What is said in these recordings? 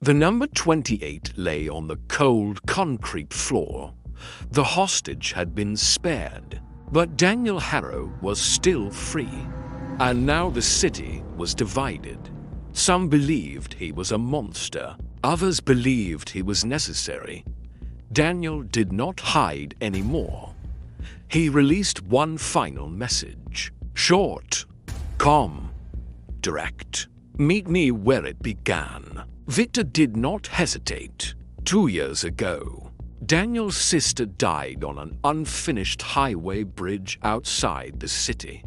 The number 28 lay on the cold concrete floor. The hostage had been spared, but Daniel Harrow was still free. And now the city was divided. Some believed he was a monster. Others believed he was necessary. Daniel did not hide anymore. He released one final message. Short, calm, direct. Meet me where it began. Victor did not hesitate. 2 years ago, Daniel's sister died on an unfinished highway bridge outside the city.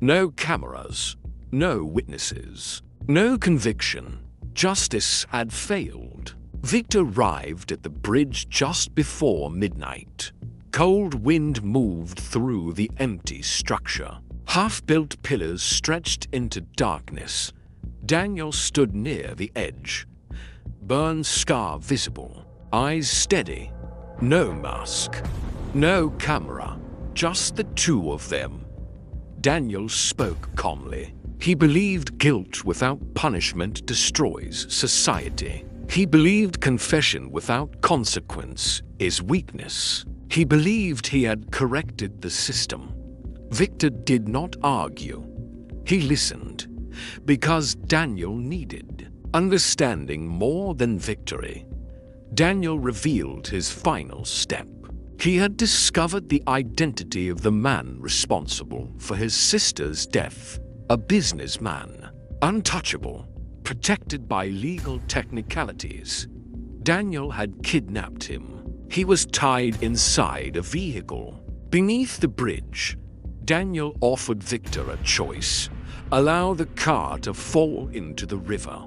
No cameras, no witnesses, no conviction. Justice had failed. Victor arrived at the bridge just before midnight. Cold wind moved through the empty structure. Half-built pillars stretched into darkness. Daniel stood near the edge. Burn scar visible, eyes steady. No mask, no camera, just the two of them. Daniel spoke calmly. He believed guilt without punishment destroys society. He believed confession without consequence is weakness. He believed he had corrected the system. Victor did not argue. He listened, because Daniel needed understanding more than victory. Daniel revealed his final step. He had discovered the identity of the man responsible for his sister's death. A businessman, untouchable, protected by legal technicalities. Daniel had kidnapped him. He was tied inside a vehicle. Beneath the bridge, Daniel offered Victor a choice. Allow the car to fall into the river,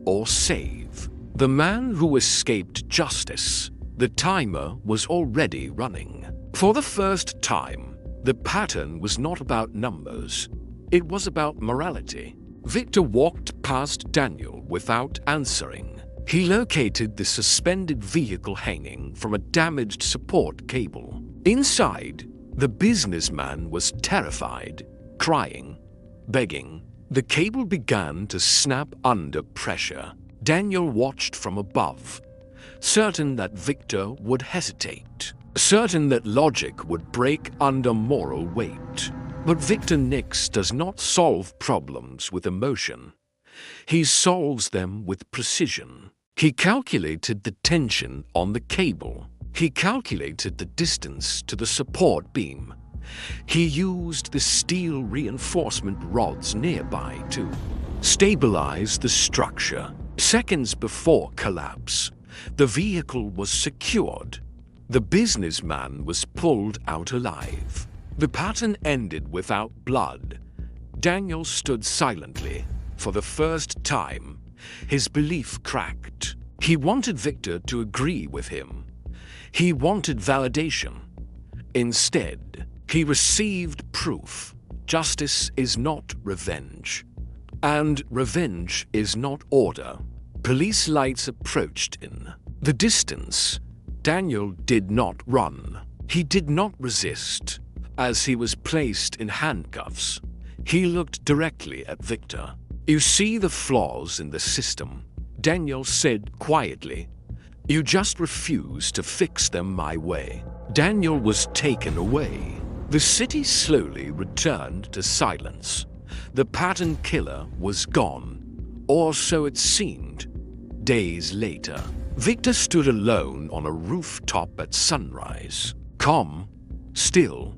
or save the man who escaped justice. The timer was already running. For the first time, the pattern was not about numbers. It was about morality. Victor walked past Daniel without answering. He located the suspended vehicle hanging from a damaged support cable. Inside, the businessman was terrified, crying, begging. The cable began to snap under pressure. Daniel watched from above, certain that Victor would hesitate, certain that logic would break under moral weight. But Victor Nyx does not solve problems with emotion. He solves them with precision. He calculated the tension on the cable. He calculated the distance to the support beam. He used the steel reinforcement rods nearby to stabilize the structure. Seconds before collapse, the vehicle was secured. The businessman was pulled out alive. The pattern ended without blood. Daniel stood silently. For the first time, his belief cracked. He wanted Victor to agree with him. He wanted validation. Instead, he received proof. Justice is not revenge. And revenge is not order. Police lights approached in the distance. Daniel did not run. He did not resist. As he was placed in handcuffs, he looked directly at Victor. You see the flaws in the system, Daniel said quietly. You just refuse to fix them my way. Daniel was taken away. The city slowly returned to silence. The pattern killer was gone, or so it seemed. Days later, Victor stood alone on a rooftop at sunrise, calm, still,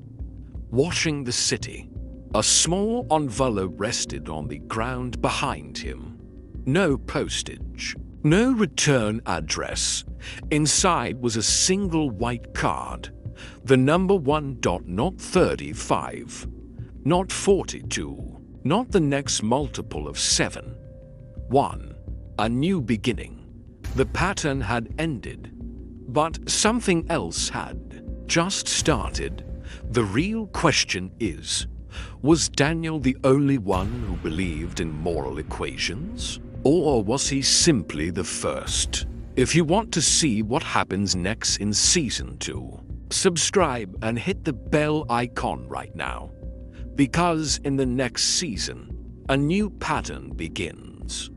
watching the city. A small envelope rested on the ground behind him. No postage, no return address. Inside was a single white card. The number 1. Not 35, not 42, not the next multiple of 7. 1. A new beginning. The pattern had ended, but something else had just started. The real question is, was Daniel the only one who believed in moral equations? Or was he simply the first? If you want to see what happens next in Season 2, subscribe and hit the bell icon right now. Because in the next season, a new pattern begins.